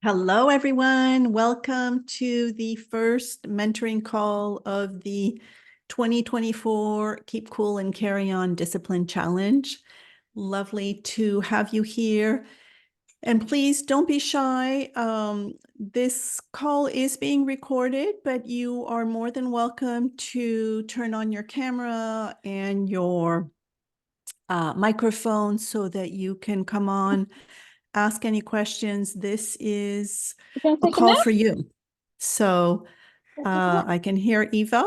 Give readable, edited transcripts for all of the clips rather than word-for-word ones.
Hello, everyone. Welcome to the first mentoring call of the 2024 Keep Cool and Carry On Discipline Challenge. Lovely to have you here. And please don't be shy. This call is being recorded, but you are more than welcome to turn on your camera and your microphone so that you can come on, ask any questions. This is You gonna a take a call nap? for you. So I can hear Eva.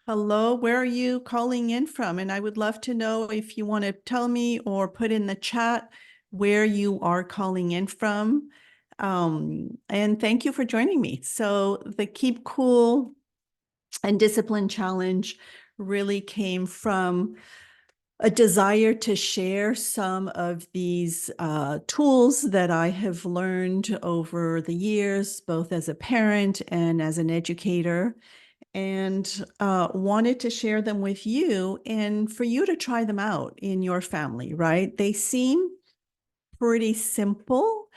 Hello, where are you calling in from? And I would love to know if you want to tell me or put in the chat where you are calling in from. And thank you for joining me. So the Keep Cool and Discipline Challenge really came from a desire to share some of these tools that I have learned over the years, both as a parent and as an educator, and wanted to share them with you and for you to try them out in your family, right? They seem pretty simple,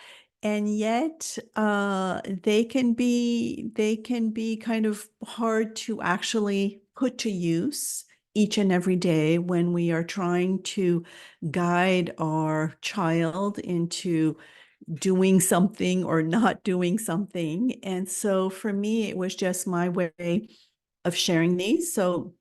and yet they can be kind of hard to actually put to use each and every day when we are trying to guide our child into doing something or not doing something. And so for me, it was just my way of sharing these. So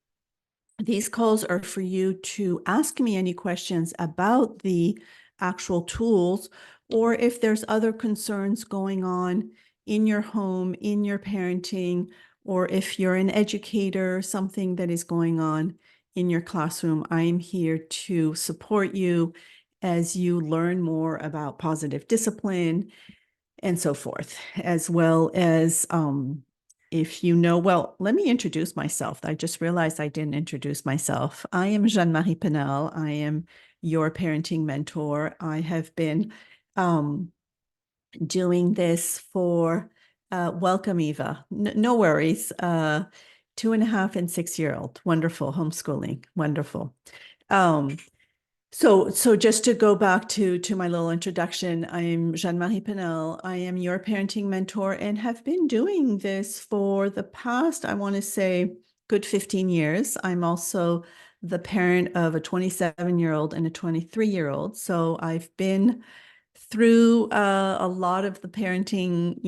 these calls are for you to ask me any questions about the actual tools, or if there's other concerns going on in your home, in your parenting, or if you're an educator, something that is going on in your classroom. I'm here to support you as you learn more about positive discipline and so forth, as well as if you know, well, let me introduce myself. I just realized I didn't introduce myself. I am Jeanne-Marie Pinel. I am your parenting mentor. I have been doing this for, welcome, Eva. No worries. 2.5 and 6-year-old. Wonderful. Homeschooling. Wonderful. Um, so just to go back to my little introduction, I'm Jeanne-Marie Pinel. I am your parenting mentor and have been doing this for the past, I want to say, good 15 years. I'm also the parent of a 27-year-old and a 23-year-old. So I've been through a lot of the parenting,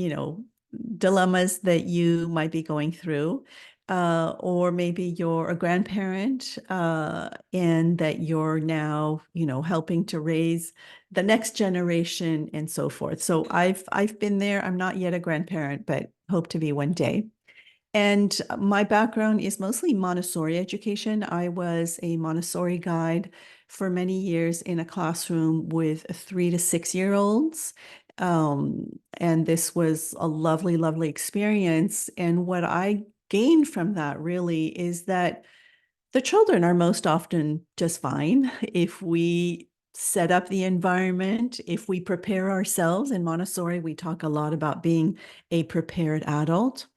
dilemmas that you might be going through. Or maybe you're a grandparent and that you're now, helping to raise the next generation and so forth. So I've been there. I'm not yet a grandparent, but hope to be one day. And my background is mostly Montessori education. I was a Montessori guide for many years in a classroom with 3 to 6-year-olds. And this was a lovely, lovely experience. And what I gained from that really is that the children are most often just fine if we set up the environment, if we prepare ourselves. In Montessori, we talk a lot about being a prepared adult.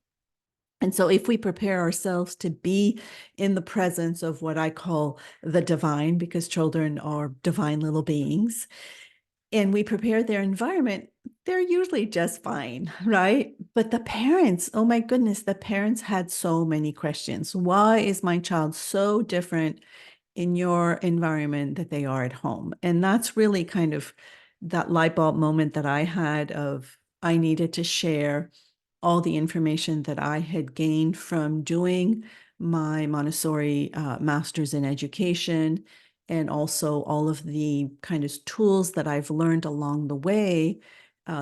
And so if we prepare ourselves to be in the presence of what I call the divine, because children are divine little beings, and we prepare their environment, they're usually just fine, right? But the parents, oh my goodness, the parents had so many questions. Why is my child so different in your environment that they are at home? And that's really kind of that light bulb moment that I had of I needed to share all the information that I had gained from doing my Montessori master's in education, and also all of the kind of tools that I've learned along the way,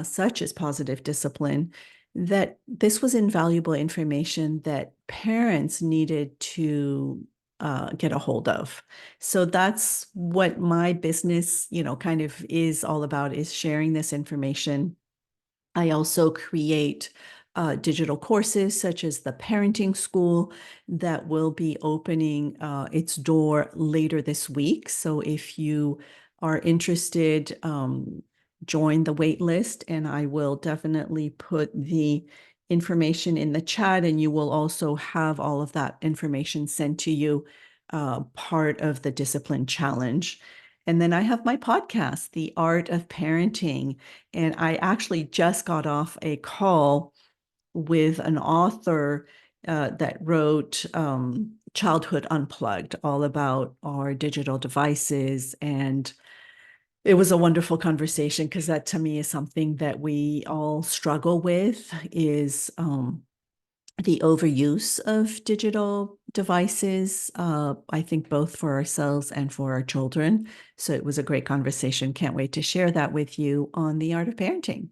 such as positive discipline, that this was invaluable information that parents needed to get a hold of. So that's what my business, kind of is all about, is sharing this information. I also create digital courses such as the parenting school that will be opening its door later this week. So if you are interested, join the wait list, and I will definitely put the information in the chat, and you will also have all of that information sent to you, part of the discipline challenge. And then I have my podcast, The Art of Parenting. And I actually just got off a call with an author that wrote Childhood Unplugged, all about our digital devices. And it was a wonderful conversation because that to me is something that we all struggle with is the overuse of digital devices, I think both for ourselves and for our children. So it was a great conversation. Can't wait to share that with you on The Art of Parenting.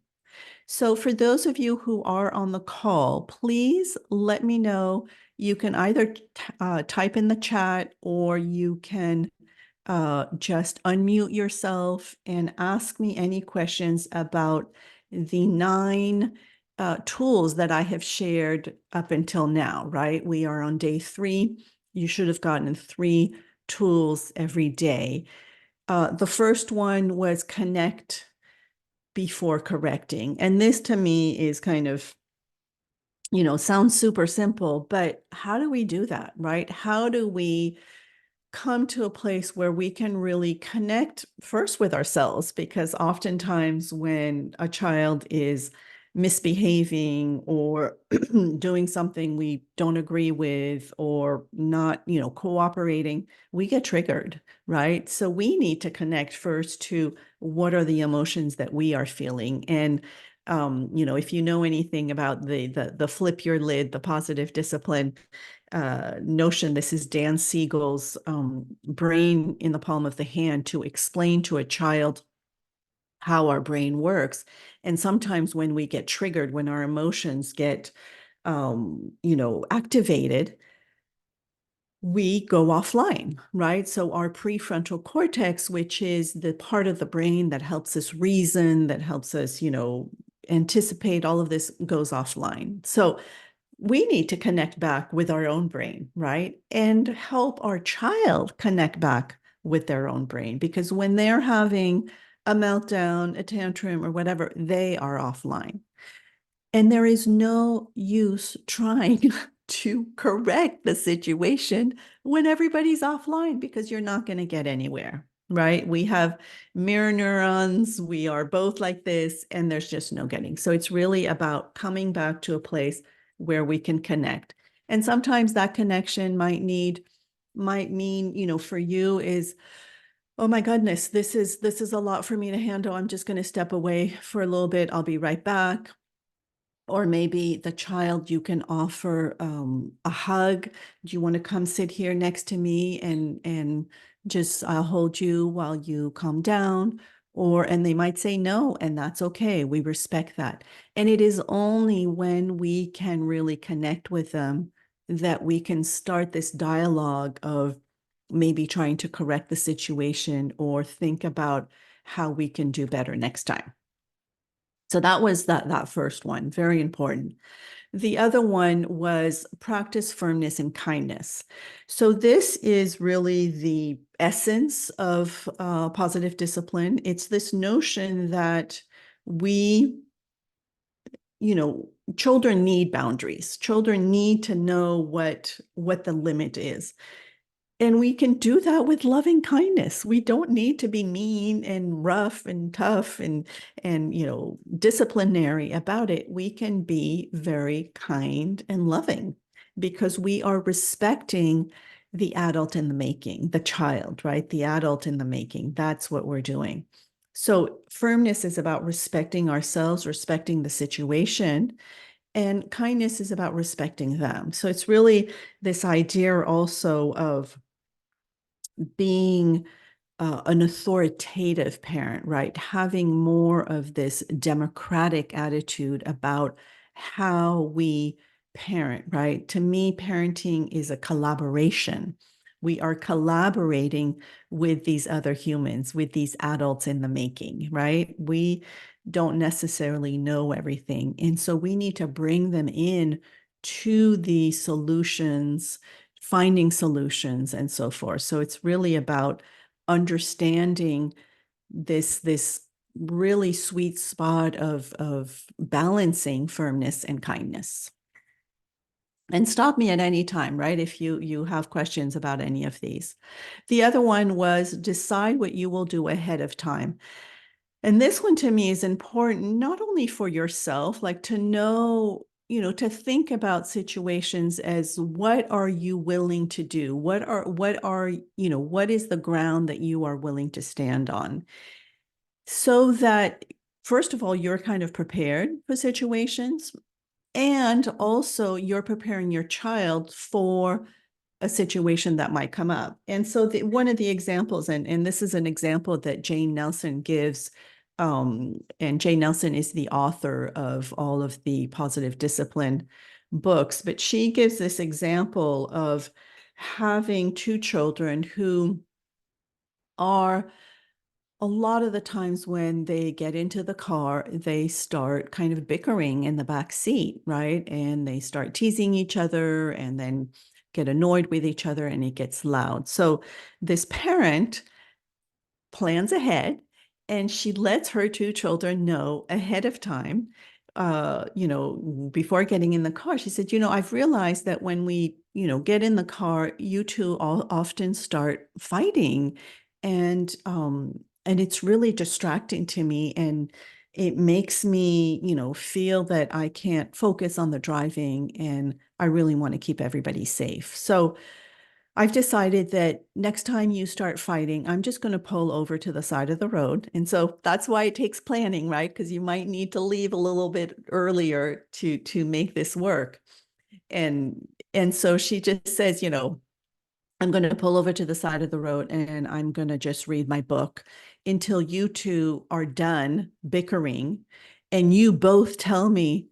So for those of you who are on the call, please let me know. You can either type in the chat or you can just unmute yourself and ask me any questions about the 9 tools that I have shared up until now, right? We are on day 3. You should have gotten 3 tools every day. The first one was connect before correcting. And this to me is kind of, sounds super simple, but how do we do that, right? How do we come to a place where we can really connect first with ourselves? Because oftentimes when a child is misbehaving or doing something we don't agree with or not, cooperating, we get triggered, right? So we need to connect first to what are the emotions that we are feeling. And if you know anything about the flip your lid, the positive discipline notion. This is Dan Siegel's brain in the palm of the hand to explain to a child how our brain works. And sometimes when we get triggered, when our emotions get, activated, we go offline, right? So our prefrontal cortex, which is the part of the brain that helps us reason, that helps us, anticipate, all of this goes offline. So we need to connect back with our own brain, right? And help our child connect back with their own brain, because when they're having a meltdown, a tantrum, or whatever, they are offline. And there is no use trying to correct the situation when everybody's offline, because you're not going to get anywhere, right? We have mirror neurons. We are both like this, and there's just no getting. So it's really about coming back to a place where we can connect. And sometimes that connection might mean, for you is, oh my goodness, this is a lot for me to handle. I'm just going to step away for a little bit. I'll be right back. Or maybe the child, you can offer a hug. Do you want to come sit here next to me and just I'll hold you while you calm down? And they might say no, and that's okay. We respect that. And it is only when we can really connect with them that we can start this dialogue of maybe trying to correct the situation or think about how we can do better next time. So that was that first one, very important. The other one was practice firmness and kindness. So this is really the essence of positive discipline. It's this notion that we, children need boundaries. Children need to know what the limit is. And we can do that with loving kindness. We don't need to be mean and rough and tough and disciplinary about it. We can be very kind and loving because we are respecting the adult in the making, the child, right? The adult in the making. That's what we're doing. So firmness is about respecting ourselves, respecting the situation, and kindness is about respecting them. So it's really this idea also of being an authoritative parent, right? Having more of this democratic attitude about how we parent, right? To me, parenting is a collaboration. We are collaborating with these other humans, with these adults in the making, right? We don't necessarily know everything. And so we need to bring them in to the solutions, finding solutions, and so forth. So it's really about understanding this really sweet spot of balancing firmness and kindness. And stop me at any time, right? If you have questions about any of these. The other one was decide what you will do ahead of time. And this one to me is important, not only for yourself, like to know, to think about situations as what are you willing to do? What is the ground that you are willing to stand on? So that, first of all, you're kind of prepared for situations. And also, you're preparing your child for a situation that might come up. And so one of the examples, and this is an example that Jane Nelson gives, and Jane Nelson is the author of all of the positive discipline books, but she gives this example of having two children who are a lot of the times when they get into the car, they start kind of bickering in the back seat, right? And they start teasing each other and then get annoyed with each other and it gets loud. So this parent plans ahead and she lets her two children know ahead of time, before getting in the car. She said, I've realized that when we, get in the car, you two all often start fighting and it's really distracting to me and it makes me, feel that I can't focus on the driving and I really want to keep everybody safe. So I've decided that next time you start fighting, I'm just going to pull over to the side of the road. And so that's why it takes planning, right? Because you might need to leave a little bit earlier to make this work. And so she just says, I'm going to pull over to the side of the road and I'm going to just read my book until you two are done bickering and you both tell me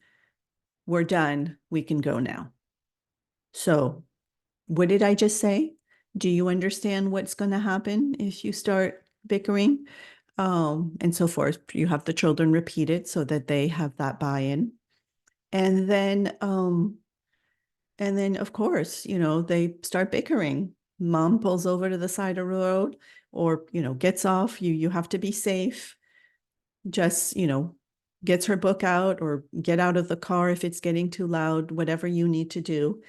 we're done, we can go now. So what did I just say? Do you understand what's going to happen if you start bickering? And so forth. You have the children repeat it so that they have that buy-in. And then of course, they start bickering. Mom pulls over to the side of the road or, gets off. You have to be safe. Just, gets her book out or get out of the car if it's getting too loud, whatever you need to do.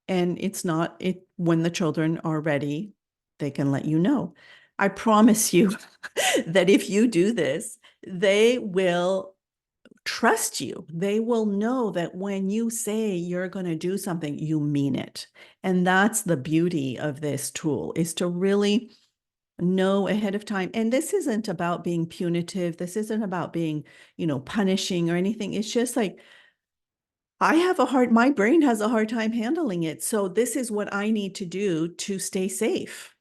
And it's not it when the children are ready, they can let you know. I promise you that if you do this, they will trust you. They will know that when you say you're going to do something, you mean it. And that's the beauty of this tool, is to really know ahead of time. And this isn't about being punitive. This isn't about being, punishing or anything. It's just like, my brain has a hard time handling it. So this is what I need to do to stay safe.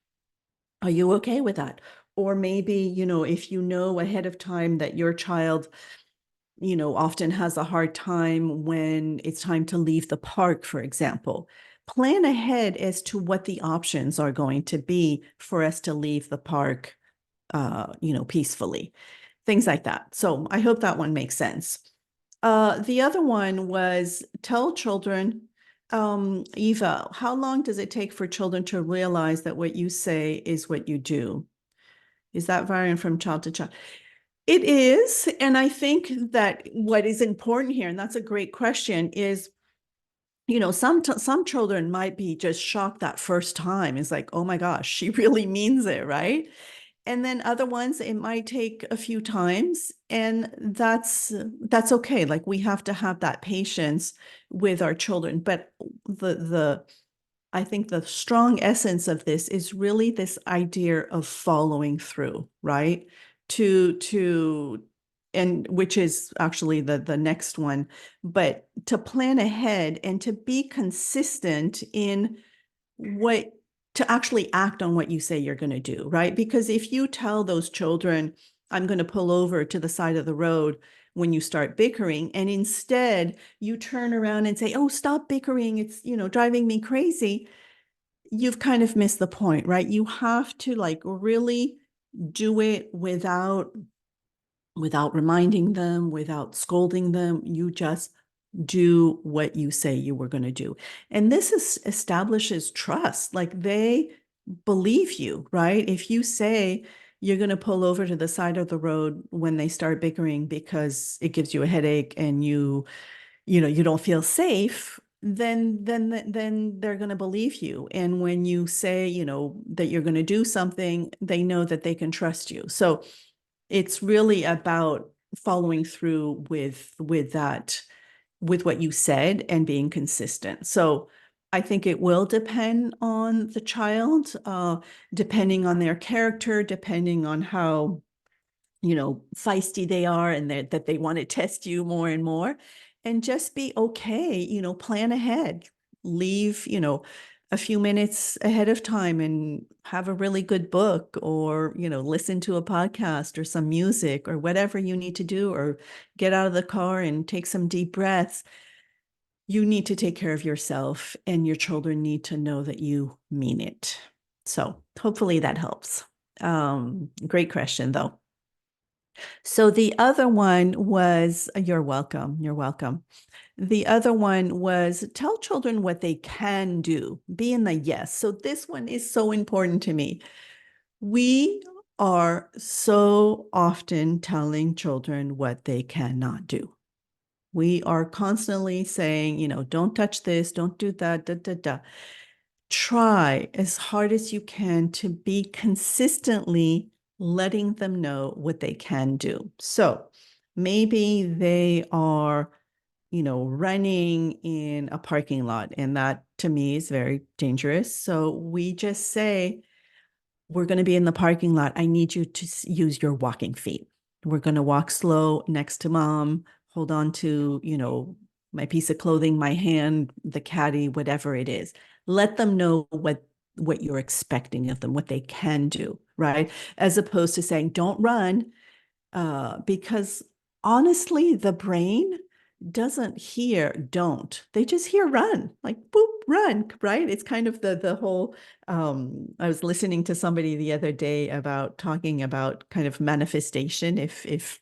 Are you okay with that? Or maybe, if you know ahead of time that your child, often has a hard time when it's time to leave the park, for example, plan ahead as to what the options are going to be for us to leave the park, peacefully, things like that. So I hope that one makes sense. The other one was tell children, Eva, how long does it take for children to realize that what you say is what you do? Is that varying from child to child? It is. And I think that what is important here, and that's a great question, is, some children might be just shocked that first time. It's like, oh my gosh, she really means it, right? And then other ones, it might take a few times, and that's okay. Like we have to have that patience with our children. But the I think the strong essence of this is really this idea of following through, right? To and which is actually the next one, but to plan ahead and to be consistent in what to actually act on what you say you're going to do, right? Because if you tell those children, I'm going to pull over to the side of the road when you start bickering, and instead you turn around and say, oh, stop bickering, it's, driving me crazy, you've kind of missed the point, right? You have to like really do it without reminding them, without scolding them. You just do what you say you were going to do. And establishes trust. Like they believe you, right? If you say you're going to pull over to the side of the road when they start bickering because it gives you a headache and you don't feel safe, then they're going to believe you. And when you say, that you're going to do something, they know that they can trust you. So it's really about following through with that, with what you said, and being consistent. So I think it will depend on the child, depending on their character, depending on how, feisty they are, and that they want to test you more and more. And just be okay, plan ahead, leave, a few minutes ahead of time, and have a really good book, or, listen to a podcast or some music or whatever you need to do, or get out of the car and take some deep breaths. You need to take care of yourself, and your children need to know that you mean it. So hopefully that helps. Great question, though. So the other one was, you're welcome. You're welcome. The other one was, tell children what they can do. Be in the yes. So this one is so important to me. We are so often telling children what they cannot do. We are constantly saying, don't touch this, don't do that, da, da, da. Try as hard as you can to be consistently letting them know what they can do. So maybe they are, running in a parking lot, and that to me is very dangerous. So we just say, we're going to be in the parking lot. I need you to use your walking feet. We're going to walk slow next to mom, hold on to, my piece of clothing, my hand, the caddy, whatever it is. Let them know what you're expecting of them, what they can do, right? As opposed to saying, don't run, because honestly, the brain doesn't hear don't. They just hear run, like boop, run, right? It's kind of the whole, I was listening to somebody the other day about talking about kind of manifestation. If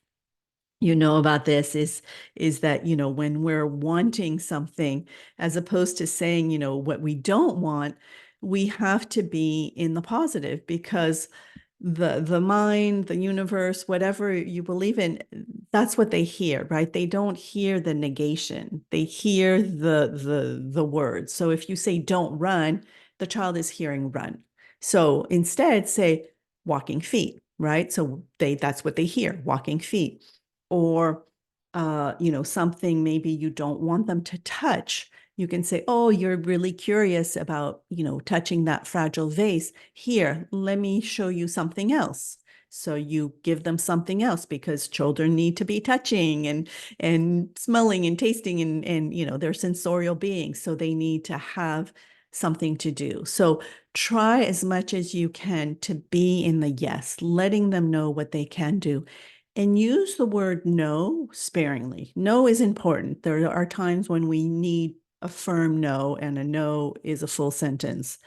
you know about this, is that, when we're wanting something, as opposed to saying, what we don't want, we have to be in the positive, because the mind, the universe, whatever you believe in, that's what they hear, right? They don't hear the negation. They hear the words. So if you say don't run, the child is hearing run. So instead say walking feet, right? So that's what they hear, walking feet. Or something maybe you don't want them to touch. You can say, oh, you're really curious about, touching that fragile vase. Here, let me show you something else. So you give them something else, because children need to be touching and smelling and tasting, and they're sensorial beings. So they need to have something to do. So try as much as you can to be in the yes, letting them know what they can do. And use the word no sparingly. No is important. There are times when we need a firm no, and a no is a full sentence,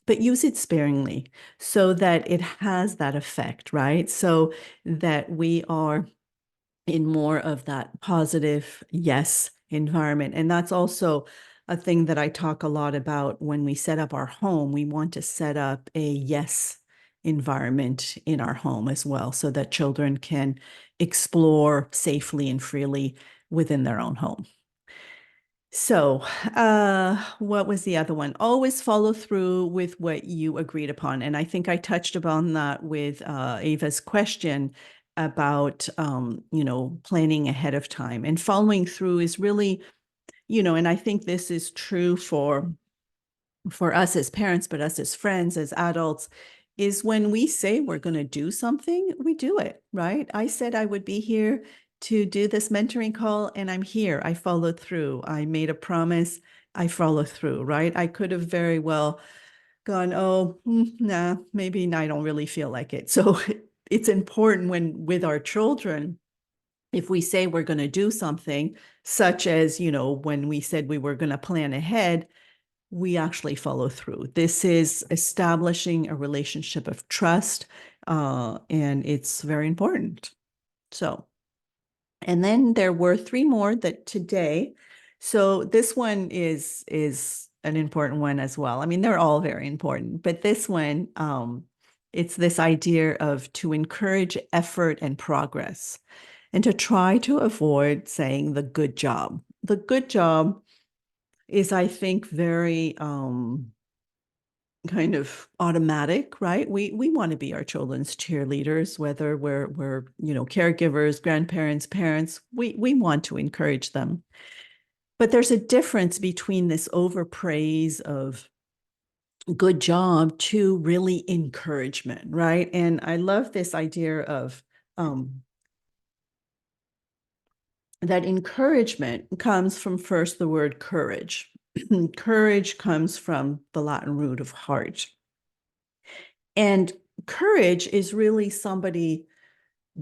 but use it sparingly so that it has that effect, right? So that we are in more of that positive yes environment. And that's also a thing that I talk a lot about when we set up our home. We want to set up a yes environment in our home as well, so that children can explore safely and freely within their own home. So, what was the other one? Always follow through with what you agreed upon. And I think I touched upon that with Ava's question about, planning ahead of time. And following through is really, and I think this is true for us as parents, but us as friends, as adults, is when we say we're going to do something, we do it, right? I said I would be here to do this mentoring call, and I'm here. I followed through. I made a promise. I followed through, right? I could have very well gone, oh, nah, maybe I don't really feel like it. So it's important when with our children, if we say we're going to do something, such as, when we said we were going to plan ahead, we actually follow through. This is establishing a relationship of trust, and it's very important. So, and then there were three more that today. So this one is an important one as well. I mean, they're all very important, but this one, it's this idea of to encourage effort and progress, and to try to avoid saying the good job. The good job is, I think, very kind of automatic, right? We want to be our children's cheerleaders, whether we're caregivers, grandparents, parents. We want to encourage them. But there's a difference between this overpraise of good job to really encouragement, right? And I love this idea of that encouragement comes from first the word courage. Courage comes from the Latin root of heart. And courage is really somebody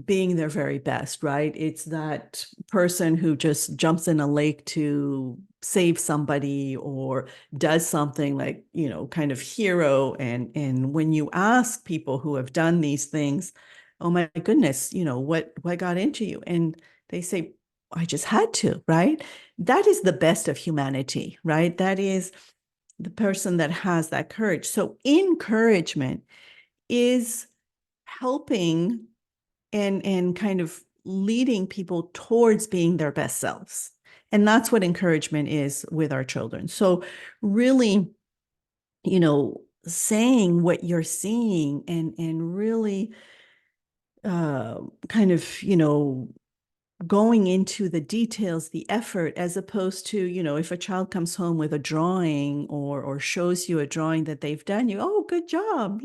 being their very best, right? It's that person who just jumps in a lake to save somebody or does something like, kind of hero. And when you ask people who have done these things, oh my goodness, what got into you? And they say, I just had to, right? That is the best of humanity, right? That is the person that has that courage. So encouragement is helping and kind of leading people towards being their best selves. And that's what encouragement is with our children. So really, saying what you're seeing and really kind of, going into the details, the effort, as opposed to, if a child comes home with a drawing or shows you a drawing that they've done, oh, good job,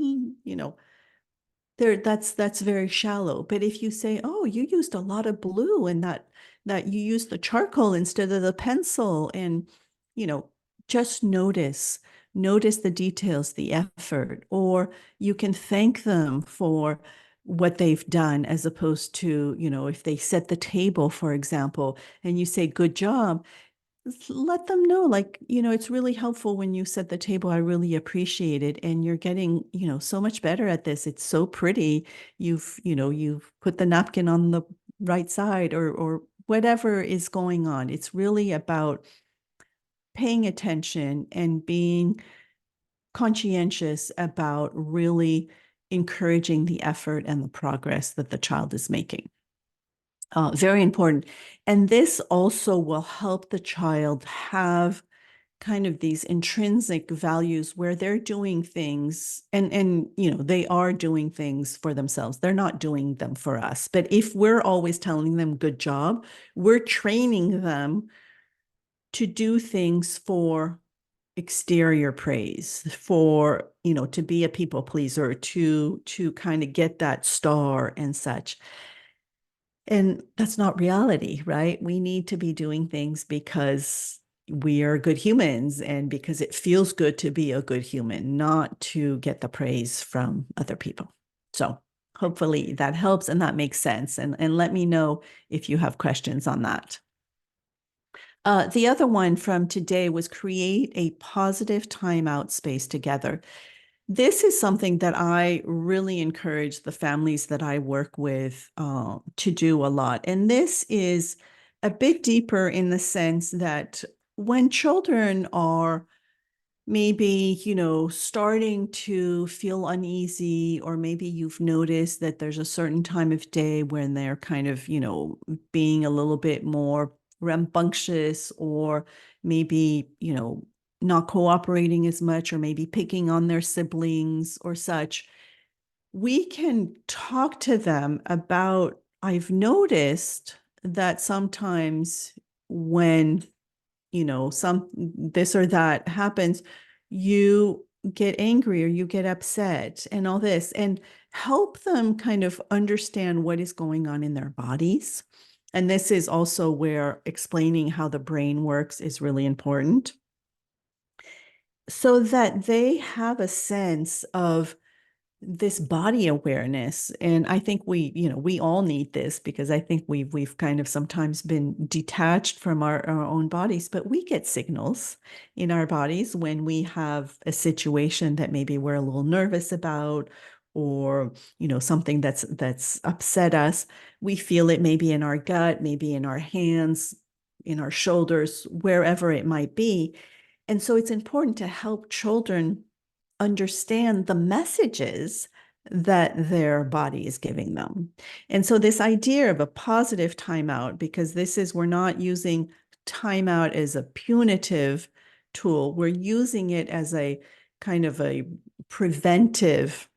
that's very shallow. But if you say, oh, you used a lot of blue and that you used the charcoal instead of the pencil, and you know just notice the details, the effort, or you can thank them for what they've done, as opposed to, if they set the table, for example, and you say good job, let them know, like, it's really helpful when you set the table. I really appreciate it. And you're getting, so much better at this. It's so pretty. You've put the napkin on the right side, or whatever is going on. It's really about paying attention and being conscientious about really encouraging the effort and the progress that the child is making. Very important. And this also will help the child have kind of these intrinsic values where they're doing things and they are doing things for themselves. They're not doing them for us. But if we're always telling them good job, we're training them to do things for exterior praise, for to be a people pleaser, to kind of get that star and such. And that's not reality, right? We need to be doing things because we are good humans and because it feels good to be a good human, not to get the praise from other people. So hopefully that helps and that makes sense. And let me know if you have questions on that. The other one from today was create a positive timeout space together. This is something that I really encourage the families that I work with to do a lot. And this is a bit deeper in the sense that when children are maybe, starting to feel uneasy, or maybe you've noticed that there's a certain time of day when they're kind of, being a little bit more rambunctious, or maybe, not cooperating as much, or maybe picking on their siblings or such, we can talk to them about, I've noticed that sometimes when some this or that happens, you get angry or you get upset and all this, and help them kind of understand what is going on in their bodies. And this is also where explaining how the brain works is really important, so that they have a sense of this body awareness. And I think we all need this, because I think we've kind of sometimes been detached from our own bodies, but we get signals in our bodies when we have a situation that maybe we're a little nervous about, or something that's upset us. We feel it maybe in our gut, maybe in our hands, in our shoulders, wherever it might be. And so it's important to help children understand the messages that their body is giving them. And so this idea of a positive timeout, because we're not using timeout as a punitive tool. We're using it as a kind of a preventive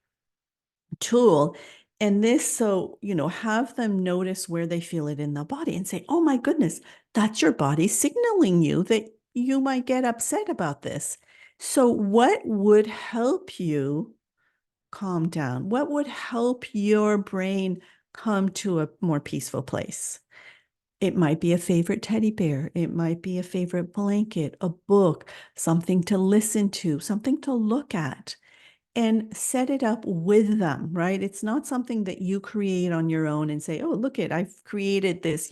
tool. And this, so, have them notice where they feel it in the body and say, oh my goodness, that's your body signaling you that you might get upset about this. So, what would help you calm down? What would help your brain come to a more peaceful place? It might be a favorite teddy bear. It might be a favorite blanket, a book, something to listen to, something to look at, and set it up with them, right? It's not something that you create on your own and say, oh, look it, I've created this,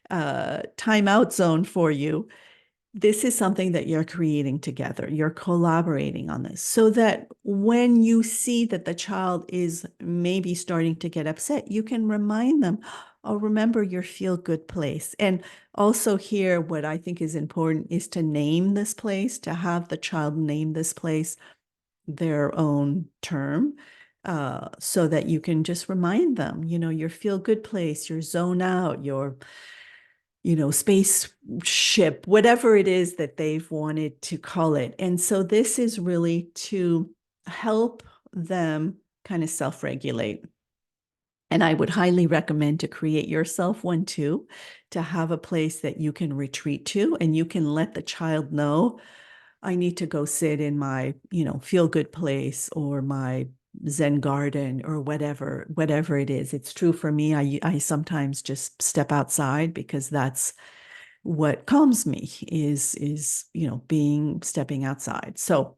timeout zone for you. This is something that you're creating together. You're collaborating on this so that when you see that the child is maybe starting to get upset, you can remind them, oh, remember your feel good place. And also here, what I think is important is to name this place, to have the child name this place their own term, so that you can just remind them, your feel good place, your zone out, your spaceship, whatever it is that they've wanted to call it. And so this is really to help them kind of self-regulate. And I would highly recommend to create yourself one too, to have a place that you can retreat to and you can let the child know, I need to go sit in my, feel good place or my Zen garden or whatever it is. It's true for me. I sometimes just step outside because that's what calms me is, stepping outside. So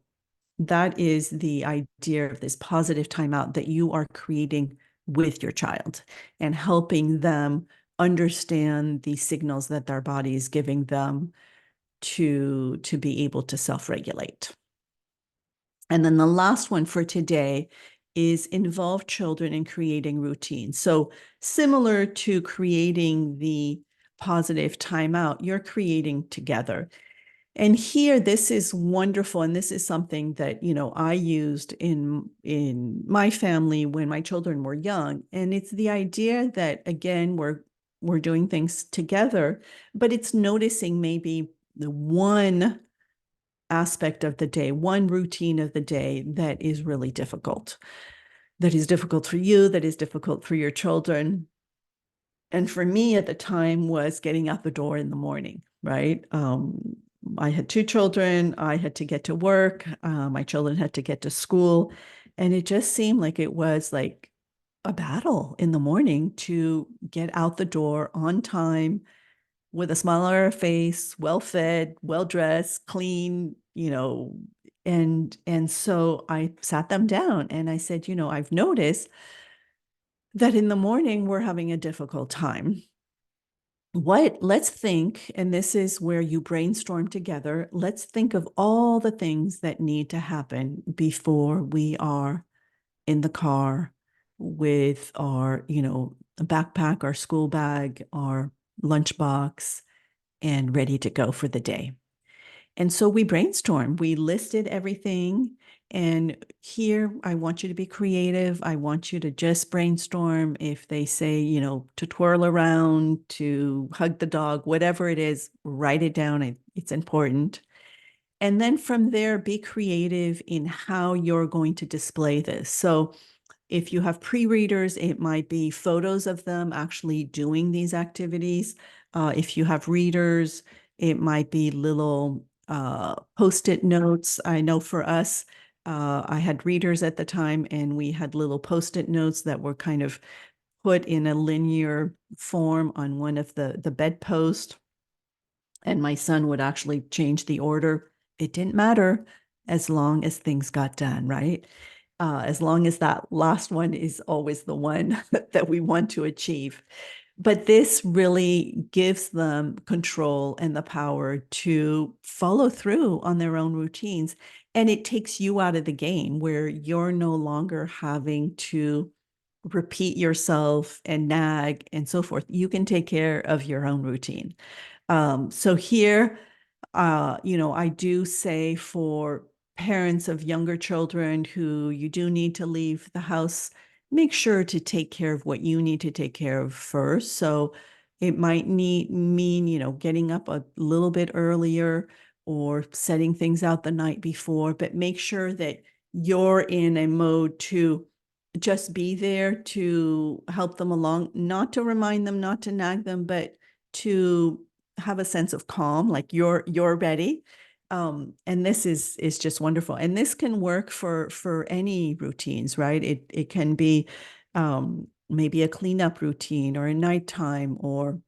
that is the idea of this positive timeout that you are creating with your child and helping them understand the signals that their body is giving them to be able to self-regulate. And then the last one for today is involve children in creating routines. So similar to creating the positive timeout, you're creating together. And here, this is wonderful. And this is something that, I used in my family when my children were young. And it's the idea that, again, we're doing things together, but it's noticing maybe the one aspect of the day, one routine of the day that is really difficult, that is difficult for you, that is difficult for your children. And for me at the time was getting out the door in the morning, right? I had two children. I had to get to work. My children had to get to school. And it just seemed like it was like a battle in the morning to get out the door on time with a smile on our face, well fed, well dressed, clean, and so I sat them down and I said, I've noticed that in the morning we're having a difficult time. Let's think, and this is where you brainstorm together. Let's think of all the things that need to happen before we are in the car with our, backpack, our school bag, our lunchbox, and ready to go for the day. And so we brainstormed, we listed everything. And here, I want you to be creative. I want you to just brainstorm. If they say, to twirl around, to hug the dog, whatever it is, write it down. It's important. And then from there, be creative in how you're going to display this. So if you have pre-readers, it might be photos of them actually doing these activities. If you have readers, it might be little Post-it notes. I know for us, I had readers at the time, and we had little Post-it notes that were kind of put in a linear form on one of the bedposts. And my son would actually change the order. It didn't matter as long as things got done, right? As long as that last one is always the one that we want to achieve. But this really gives them control and the power to follow through on their own routines. And it takes you out of the game where you're no longer having to repeat yourself and nag and so forth. You can take care of your own routine. So here, I do say for parents of younger children who you do need to leave the house, make sure to take care of what you need to take care of first. So it might mean, getting up a little bit earlier or setting things out the night before, but make sure that you're in a mode to just be there to help them along, not to remind them, not to nag them, but to have a sense of calm, like you're ready. And this is just wonderful. And this can work for any routines, right? It can be maybe a cleanup routine or a nighttime, or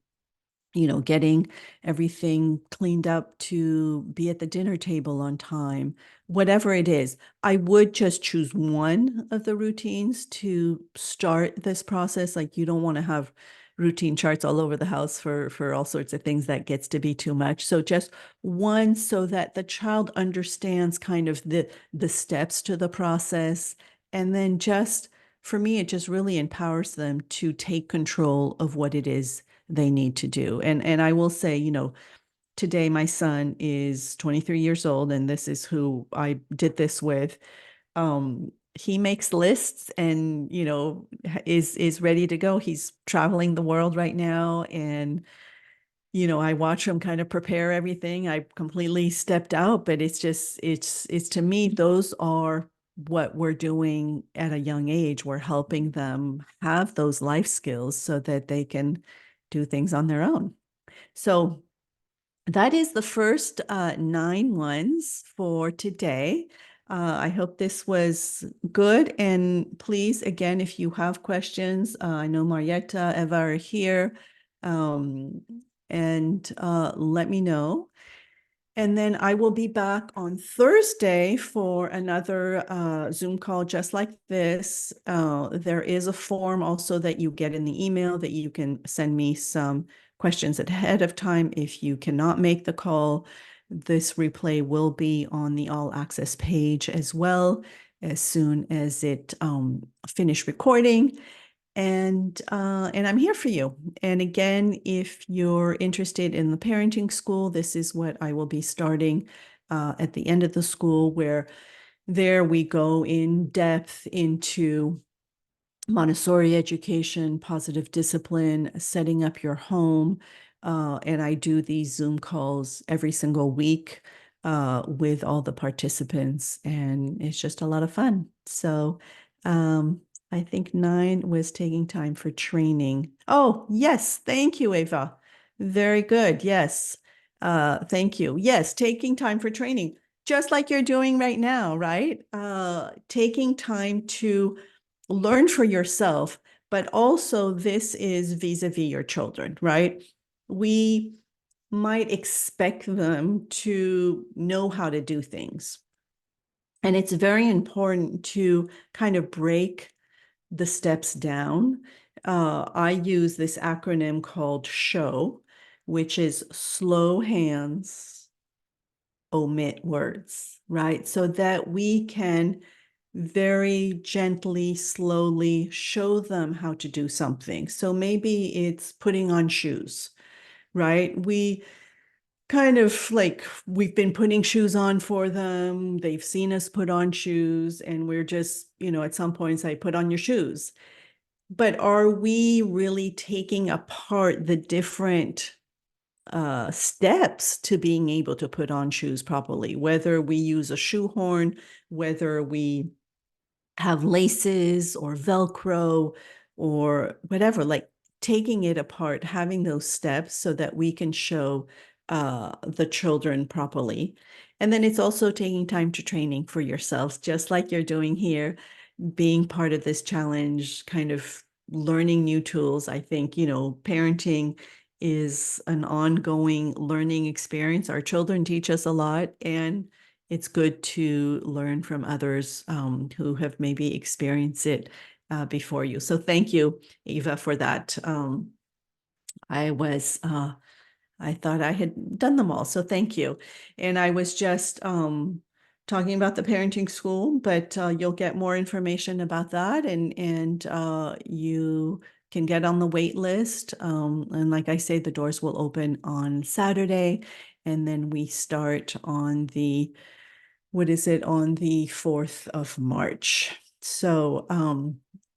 getting everything cleaned up to be at the dinner table on time, whatever it is. I would just choose one of the routines to start this process. Like, you don't want to have routine charts all over the house for all sorts of things. That gets to be too much. So just one, so that the child understands kind of the steps to the process. And then just, for me, it just really empowers them to take control of what it is they need to do. And I will say, today my son is 23 years old, and this is who I did this with. He makes lists and, is ready to go. He's traveling the world right now, and I watch him kind of prepare everything. I completely stepped out, but it's to me, those are what we're doing at a young age. We're helping them have those life skills so that they can do things on their own. So that is the first 9 ones for today. I hope this was good. And please, again, if you have questions, I know Marietta, Eva are here, um, and let me know. And then I will be back on Thursday for another Zoom call just like this. There is a form also that you get in the email that you can send me some questions ahead of time if you cannot make the call. This replay will be on the All Access page as well as soon as it finish recording. And I'm here for you. And again, if you're interested in the parenting school, this is what I will be starting at the end of the school, where there we go in depth into Montessori education, positive discipline, setting up your home. And I do these Zoom calls every single week with all the participants, and it's just a lot of fun. So I think 9 was taking time for training. Oh, yes. Thank you, Eva. Very good. Yes. Thank you. Yes, taking time for training, just like you're doing right now, right? Taking time to learn for yourself, but also this is vis-a-vis your children, right? We might expect them to know how to do things. And it's very important to kind of break the steps down. I use this acronym called SHOW, which is slow hands, omit words, right? So that we can very gently, slowly show them how to do something. So maybe it's putting on shoes, right? We kind of like, we've been putting shoes on for them. They've seen us put on shoes, and we're just, at some points I put on your shoes. But are we really taking apart the different steps to being able to put on shoes properly? Whether we use a shoehorn, whether we have laces or Velcro or whatever, like taking it apart, having those steps so that we can show the children properly. And then it's also taking time to training for yourselves, just like you're doing here, being part of this challenge, kind of learning new tools. I think, parenting is an ongoing learning experience. Our children teach us a lot, and it's good to learn from others who have maybe experienced it before you. So thank you, Eva, for that. I thought I had done them all, so thank you. And I was just talking about the parenting school, but you'll get more information about that, and you can get on the wait list. And like I say, the doors will open on Saturday, and then we start on the 4th of March. So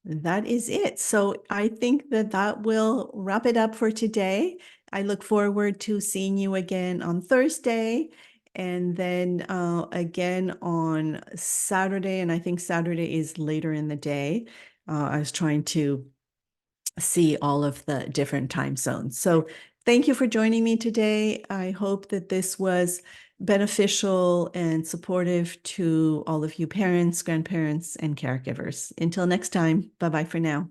that is it. So I think that will wrap it up for today. I look forward to seeing you again on Thursday. And then again on Saturday, and I think Saturday is later in the day. I was trying to see all of the different time zones. So thank you for joining me today. I hope that this was beneficial and supportive to all of you parents, grandparents, and caregivers. Until next time, bye-bye for now.